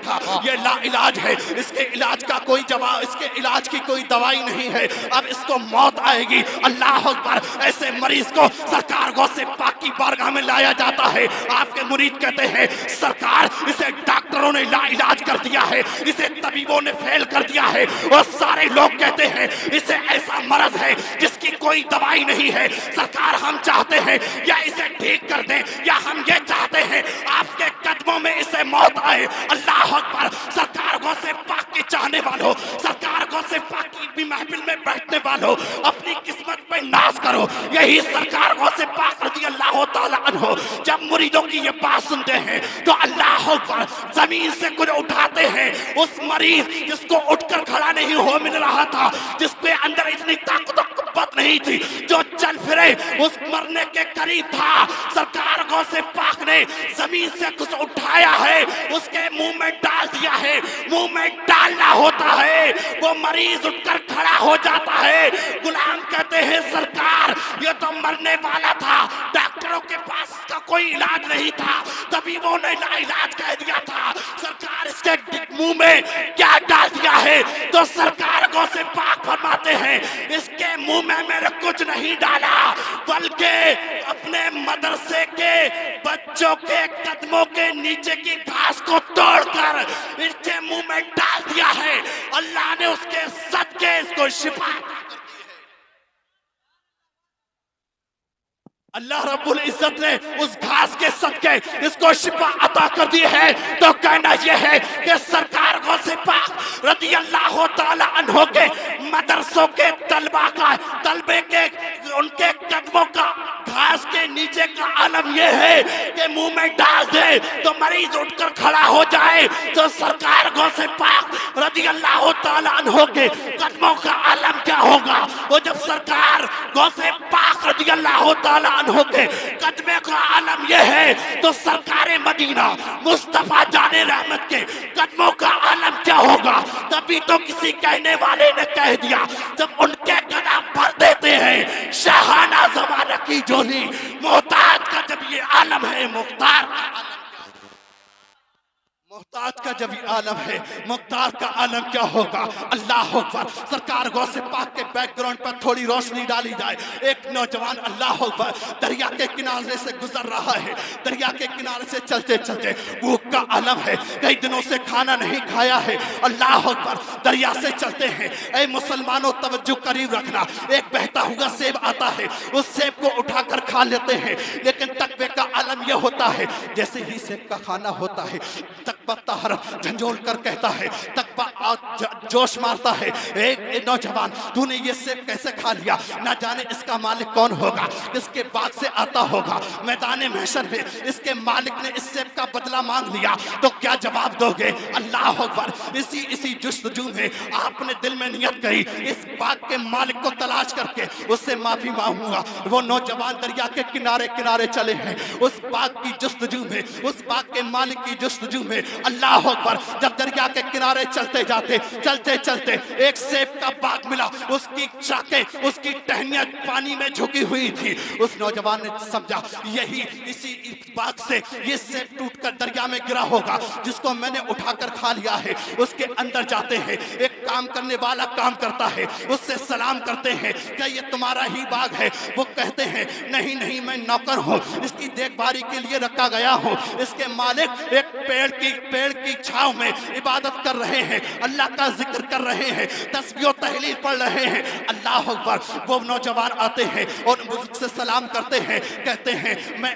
था ये ला इलाज है, इसके इलाज का कोई जवाब, इसके इलाज की कोई दवाई नहीं है, अब इसको मौत आएगी। अल्लाह अकबर। ऐसे मरीज को सरकार गौसे पाक की बारगाह में लाया जाता है। आपके मुरीद कहते हैं सरकार इसे डॉक्टरों ने ला इलाज कर दिया है, इसे तबीबों ने फेल कर दिया है, और सारे लोग कहते हैं इसे ऐसा मर्ज है जिसकी कोई दवाई नहीं है। सरकार हम चाहते हैं या इसे ठीक कर दें या हम ये चाहते हैं आपके कदमों में इसे मौत आए। अल्लाह अकबर। सरकार गौसे पाक के चाहने वालों, सरकार गौसे पाक की भी महफिल में बैठने वालों, अपनी किस्मत पे नाज करो। यही सरकार गौसे पाक रज़ी अल्लाह तआला अन्हु जब मुरीदों की ये बात सुनते हैं तो अल्लाह अकबर जमीन से कुछ उठाते हैं। उस मरीज जिसको उठकर खड़ा नहीं हो मिल रहा था, जिसके अंदर इतनी ताकत और कुव्वत नहीं थी, जो चल फिरे उस मरने के करीब था, सरकार गौसे पाक ने जमीन से कुछ उठाया है, उसके मुंह में डाल दिया है। मुंह में डालना होता है, वो मरीज उठकर खड़ा हो जाता है। गुलाम कहते हैं सरकार ये तो मरने वाला था, डॉक्टरों के पास इसका कोई इलाज नहीं था, तबीबों ने लाइलाज कह दिया था। सरकार इसके मुंह में क्या डाल दिया है? तो सरकार गौसे पाक फरमाते हैं इसके मुंह में मैंने कुछ नहीं डाला, बल्कि अपने मदरसे के बच्चों के कदमों के नीचे की घास को तोड़कर इसके मुंह में डाल दिया है। अल्लाह ने उसके सदके इसको शिफा, अल्लाह रब्बुल इज्जत ने उस घास के सदके इसको शिफा अता कर दी है। तो कहना यह है कि सरकार गौसे पाक रज़ी अल्लाह तआला अन्हु के मदरसों के तलबा का, तलबे के उनके कदमों का घास के नीचे का आलम यह है कि मुंह में डाल दे तो मरीज उठकर खड़ा हो जाए। तो सरकार गौसे पाक रज़ी अल्लाह तआला अन्हु के कदमों का आलम क्या होगा? वो जब सरकार गौसे पाक रज़ी अल्लाह तआला अन्हु के कदमे का आलम यह है तो सरकार मदीना मुस्तफा जाने रहमत के कदमों का आलम क्या होगा? तभी तो किसी कहने वाले ने कह दिया जब उनके कदम भर देते हैं शाहाना ज़माना की झोली, मोहताज का जब ये आलम है, मुख्तार का आलम, मोहताज का जब ये आलम है, मुख्तार का आलम क्या होगा? अल्लाह अकबर। सरकार गौसे पाक के बैकग्राउंड पर थोड़ी रोशनी डाली जाए। एक नौजवान अल्लाह अकबर दरिया के किनारे से गुजर रहा है, दरिया के किनारे से चलते चलते भूख का आलम है, कई दिनों से खाना नहीं खाया है। अल्लाह अकबर। दरिया से चलते हैं, ऐ मुसलमानों तवज्जो करीब रखना, एक बहता हुआ सेब आता है, उस सेब को उठाकर खा लेते हैं, लेकिन तकवे का आलम यह होता है जैसे ही सेब का खाना होता है तकबा झंझोल कर कहता है, तकबा जोश मारता है, एक नौजवान तूने ये सेब कैसे खा लिया? ना जाने इसका मालिक कौन होगा, इसके बाग से आता होगा, मैदान महशर में इसके मालिक ने इस सेब का बदला मांग लिया तो क्या जवाब दोगे? अल्लाह अकबर। इसी जुस्तजू में आपने दिल में नियत करी इस बाग के मालिक को तलाश करके उससे माफी मांगूंगा। वो नौजवान दरिया के किनारे किनारे चले हैं, उस बाग की जुस्तजू में, उस बाग के मालिक की जुस्तजू में। अल्लाह अकबर। जब दरिया के किनारे चलते जाते चलते चलते एक सेब का बाग मिला, उसकी शाखें, उसकी टहनियां पानी में झुकी हुई थी। उस नौजवान ने समझा यही इसी बाग से ये सेब टूटकर दरिया में गिरा होगा जिसको मैंने उठाकर खा लिया है। उसके अंदर जाते हैं, एक काम करने वाला काम करता है, उससे सलाम करते हैं, क्या ये तुम्हारा ही बाग है? वो कहते हैं नहीं नहीं मैं नौकर हूँ, इसकी देखभाली के लिए रखा गया हूँ। इसके मालिक एक पेड़ की छांव में इबादत कर रहे हैं, अल्लाह का जिक्र कर रहे हैं, तस्बीह तहलील पढ़ रहे हैं। अल्लाह अकबर। वो नौजवान आते हैं और मुझसे सलाम करते हैं, कहते हैं मैं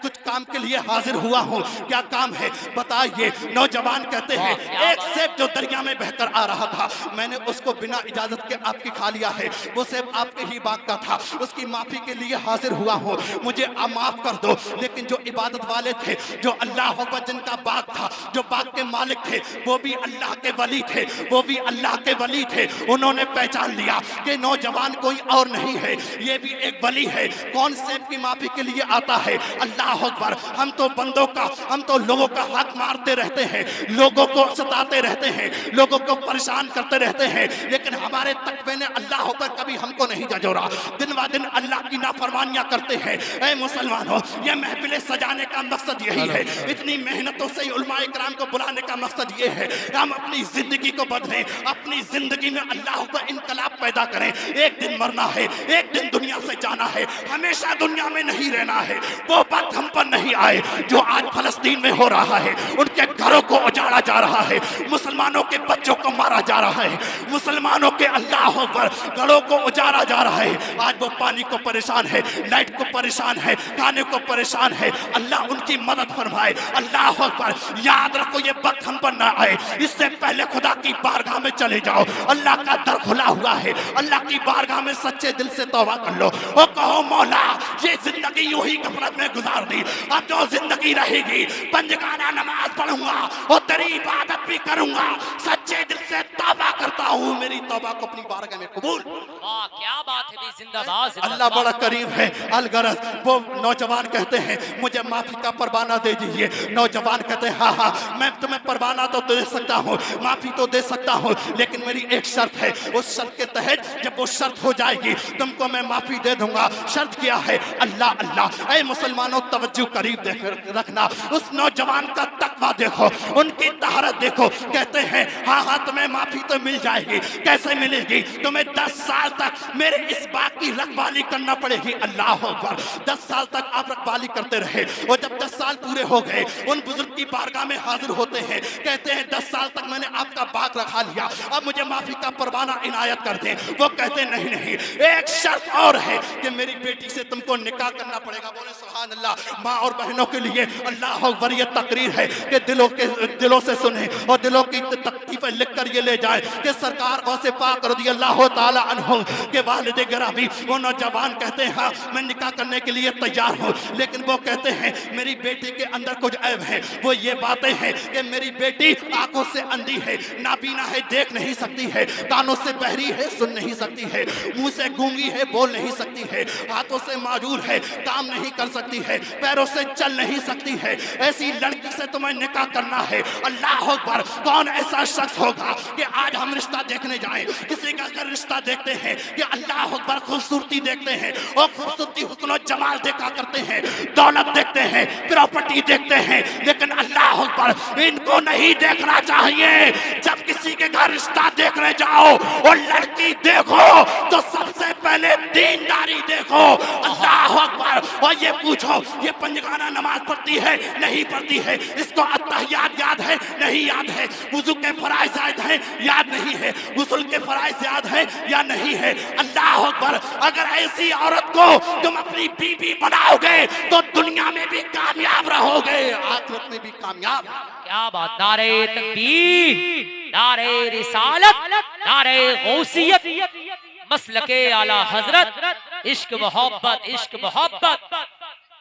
कुछ काम के लिए हाजिर हुआ हूँ। क्या काम है बताइए? नौजवान कहते हैं एक सेब जो दरिया में बहकर आ रहा था, मैंने उसको बिना इजाजत के आपकी खा लिया है। वो सेब आपके ही बाग का था, उसकी माफी के लिए हाजिर हुआ हूँ, मुझे माफ कर दो। लेकिन जो इबादत वाले थे, जो अल्लाह अकबर जिनका बाग था, जो बाग के मालिक थे, वो भी अल्लाह के वली थे, वो भी अल्लाह के वली थे। उन्होंने पहचान लिया कि नौजवान कोई और नहीं है, ये भी एक वली है। कौन सेब की माफी के लिए आता है? अल्लाह अकबर। हम तो बंदों का, हम तो लोगों का हक मारते रहते हैं, लोगों को सताते रहते हैं, लोगों को परेशान करते रहते हैं, लेकिन हमारे तकवे ने अल्लाह पर कभी हमको नहीं झंझोरा। दिन ब दिन अल्लाह की नाफरमानियां करते हैं। ऐ मुसलमानों, ये महफिलें सजाने का मकसद यही है। इतनी मेहनतों से उलमाए कराम को बुलाने का मकसद ये है हम अपनी जिंदगी को बदलें, अपनी जिंदगी में अल्लाह का इनकलाब पैदा करें। एक दिन मरना है, एक दिन दुनिया से जाना है, हमेशा दुनिया में नहीं रहना है। वो बात हम पर नहीं आए जो आज फलस्तीन में हो रहा है। उनके घरों को उजाड़ा जा रहा है, मुसलमानों के बच्चों को मारा जा रहा है, मुसलमानों के अल्लाह पर घरों को उजाड़ा जा रहा है। आज वो पानी को परेशान है, लाइट को परेशान है, खाने को परेशान है। अल्लाह उनकी मदद फरमाए। अल्लाह पर याद रखो ये वक्त हम पर ना आए, इससे पहले खुदा की बारगाह में चले जाओ। अल्लाह का दर खुला हुआ है, अल्लाह की बारगाह में सच्चे दिल से तौबा कर लो और कहो मौला ये जिंदगी यूं ही गफलत में गुजार दी, अब जो जिंदगी रहेगी पंजगाना नमाज पढ़ूंगा और तेरी इबादत भी करूंगा, सच्चे दिल से तौबा करता हूँ, मेरी तौबा को अपनी बारगाह में कबूल। वाह क्या बात है, जिंदाबाद। अल्लाह बड़ा करीम है। अलगरज वो नौजवान कहते हैं मुझे माफी का परवाना दे दीजिए। नौजवान कहते हैं हाँ हाँ मैं तुम्हें परवाना तो दे सकता हूँ, माफी तो दे सकता हूँ, लेकिन मेरी एक शर्त है। उस शर्त के तहत जब वो शर्त हो जाएगी तुमको मैं माफी दे दूंगा। शर्त क्या है? अल्लाह अल्लाह। ऐ मुसलमानों तवज्जो करीब देख रखना, उस नौजवान का तकवा देखो, उनकी तहरत देखो। कहते हैं हाँ हाँ तुम्हें माफी तो मिल जाएगी। कैसे मिलेगी? तुम्हें 10 साल तक मेरे इस बात की रखवाली करना पड़ेगी। अल्लाह अकबर। 10 साल तक आप रखवाली करते रहे और जब 10 साल पूरे हो गए उन बुजुर्ग की बारगाह में हाजिर होते हैं, कहते हैं 10 साल तक मैंने आपका बाग रखा लिया, अब मुझे माफी का परवाना इनायत कर दें। वो कहते नहीं नहीं, एक शर्त और है कि मेरी बेटी से तुमको निकाह करना पड़ेगा। बोले सुभान अल्लाह। माँ और बहनों के लिए अल्लाह अकबर ये तकरीर है कि दिलों से सुने और दिलों की तकलीफें लिख कर ये ले जाए कि सरकार गौसे पाक रज़ी अल्लाह ताला अन्हु के वालिद गिरामी वो नौजवान कहते हैं हाँ मैं निकाह करने के लिए तैयार हूँ, लेकिन वो कहते हैं मेरी बेटी के अंदर कुछ ऐब है। वो ये बातें हैं कि मेरी बेटी आंखों से अंधी है, नाबीना है, देख नहीं सकती है, कानों से बहरी है, सुन नहीं सकती है, मुंह से गूंगी है, बोल नहीं सकती है, हाथों से माजूर है, काम नहीं कर सकती है, पैरों से चल नहीं सकती है। ऐसी लड़की से तुम्हें निकाह करना है। अल्लाह अकबर। कौन ऐसा शख्स होगा कि आज हम रिश्ता देखने जाएं, किसी का अगर रिश्ता देखते हैं कि अल्लाह अकबर खूबसूरती देखते हैं और खूबसूरती हुस्न और जमाल देखा करते हैं, दौलत देखते हैं, प्रॉपर्टी देखते हैं, लेकिन अल्लाह अकबर इनको नहीं देखना चाहिए। जब किसी के घर रिश्ता देखने जाओ और लड़की देखो तो सबसे पहले दीनदारी देखो। अल्लाह अकबर। और ये पूछो ये पंजगाना नमाज पढ़ती है नहीं पढ़ती है, इसको अत्तहियात याद है नहीं याद है, वुजू के फराइज याद है याद नहीं है, गुस्ल के फराइज याद है या नहीं है। अल्लाह अकबर। अगर ऐसी औरत को तुम अपनी बीवी बनाओगे तो दुनिया में भी कामयाब रहोगे, आखिरत में भी कामयाब। क्या बात। नारे तकबीर, नारे रिसालत, नारे गौसियत, मसलके आला हजरत, इश्क मोहब्बत, इश्क मोहब्बत।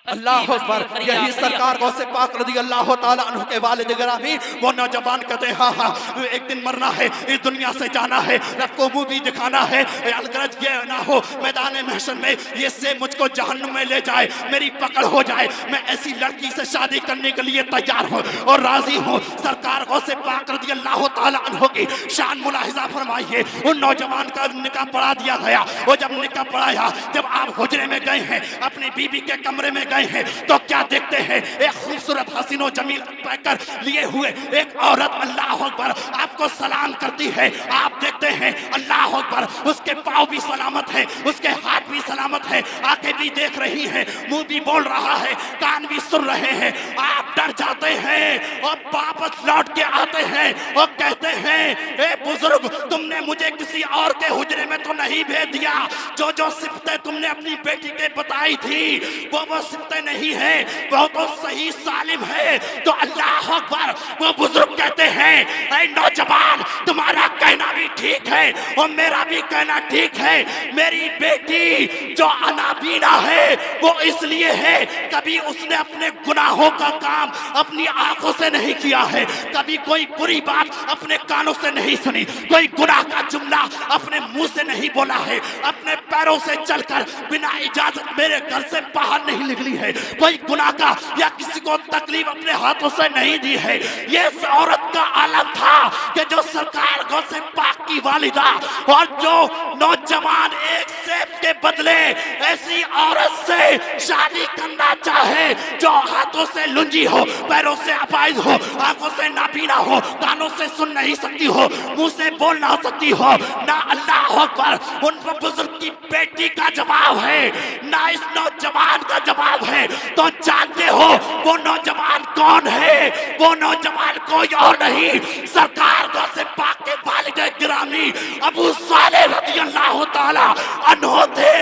अल्लाह अकबर। यही सरकार गौसे पाक रज़ी अल्लाह ताला अन्हु के वालिद गिरामी वो नौजवान कहते हैं हाँ हाँ एक दिन मरना है, इस दुनिया से जाना है, रब को मुंह भी दिखाना है। अलगरज ये ना हो मैदान महशर में ये से मुझको जहन्नुम में ले जाए, मेरी पकड़ हो जाए। मैं ऐसी लड़की से शादी करने के लिए तैयार हूँ और राजी हूँ। सरकार गौसे पाक रज़ी अल्लाह ताला अन्हु की शान मुलाहिजा फरमाइए। उन नौजवान का निकाह पढ़ा दिया गया और जब निकाह पढ़ाया, जब आप हुजरे में गए हैं, अपनी बीबी के कमरे में गए हैं तो क्या देखते हैं? एक खूबसूरत हसीनो जमील पैकर लिए हुए एक औरत अल्लाह अकबर आपको सलाम करती है। आप देखते हैं अल्लाह अकबर उसके पाँव भी सलामत है, उसके हाथ भी सलामत है, आंखें भी देख रही हैं, मुंह भी बोल रहा है, कान भी सुन रहे हैं। आप डर जाते हैं और वापस लौट के आते हैं और कहते हैं ए बुजुर्ग तुमने मुझे किसी और के हुजरे में तो नहीं भेज दिया, जो जो सिफतें तुमने अपनी बेटी के बताई थी वो सिफतें नहीं है, वो तो सही सालिम है। तो अल्लाह अकबर। वो बुजुर्ग कहते हैं ऐ नौजवान तुम्हारा कहना भी ठीक है और मेरा भी कहना ठीक है। मेरी बेटी जो अनाबीना है वो इसलिए है कभी उसने अपने गुनाहों का काम अपनी आंखों से नहीं किया है, कभी कोई बुरी बात अपने कानों से नहीं सुनी, कोई गुनाह का जुमला अपने मुंह से नहीं बोला है, अपने पैरों से चलकर बिना इजाजत मेरे घर से बाहर नहीं निकली है, कोई गुनाह का या किसी को तकलीफ अपने हाथों से नहीं दी है। ये इस औरत का आलम था कि जो सरकार गौसे पाक की की वालिदा। और जो नौजवान एक सेब के बदले ऐसी औरत से शादी करना चाहे जो हाथों से लुंजी हो, पैरों से अपाइज हो, आंखों से नाबीना हो, कानों से सुन नहीं सकती हो, मुंह से बोल ना सकती हो, ना अल्लाह अकबर उन बुजुर्ग की बेटी का जवाब है, ना इस नौजवान का जवाब है। तो जानते हो वो नौजवान कौन है? वो नौजवान कोई और नहीं, सरकार को से पाक के वालिद गिरामी अबू सालेह रज़ी अल्लाह ताला अन्हो थे।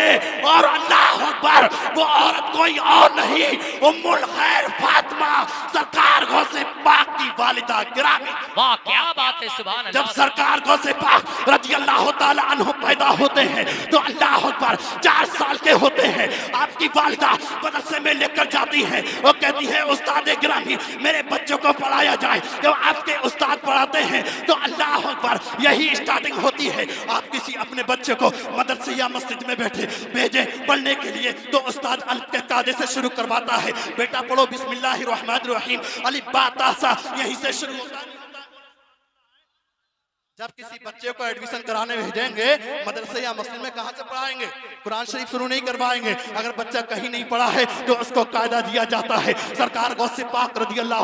और अल्लाह अकबर वो औरत कोई और नहीं, उम्मुल खैर फातिमा सरकार को से पाक की वालिदा गिरामी। वाह क्या बात है, सुभान अल्लाह। जब सरकार को से पाक रज़ी अल्लाह ताला अन्हो पैदा होते हैं तो अल्लाह अकबर 4 साल के होते हैं। आपकी वालिदा मदरसे में लेकर जाती है, वो कहती है उस्ताद गिरामी मेरे बच्चों को पढ़ाया जाए। जब आपके उस्ताद पढ़ाते हैं तो अल्लाह अकबर यही स्टार्टिंग होती है। आप किसी अपने बच्चे को मदरसे या मस्जिद में बैठे भेजे पढ़ने के लिए तो उस्ताद अलिफ के कायदे से शुरू करवाता है, बेटा पढ़ो बिस्मिल्लाहिर रहमानिर रहीम, अलिफ बा ता सा यहीं से शुरू होता है। जब किसी बच्चे को एडमिशन कराने भेजेंगे मदरसे या मस्जिद में कहां से पढ़ाएंगे? कुरान शरीफ शुरू नहीं करवाएंगे। अगर बच्चा कहीं नहीं पढ़ा है तो उसको कायदा दिया जाता है। सरकार गौसे पाक रज़ी अल्लाह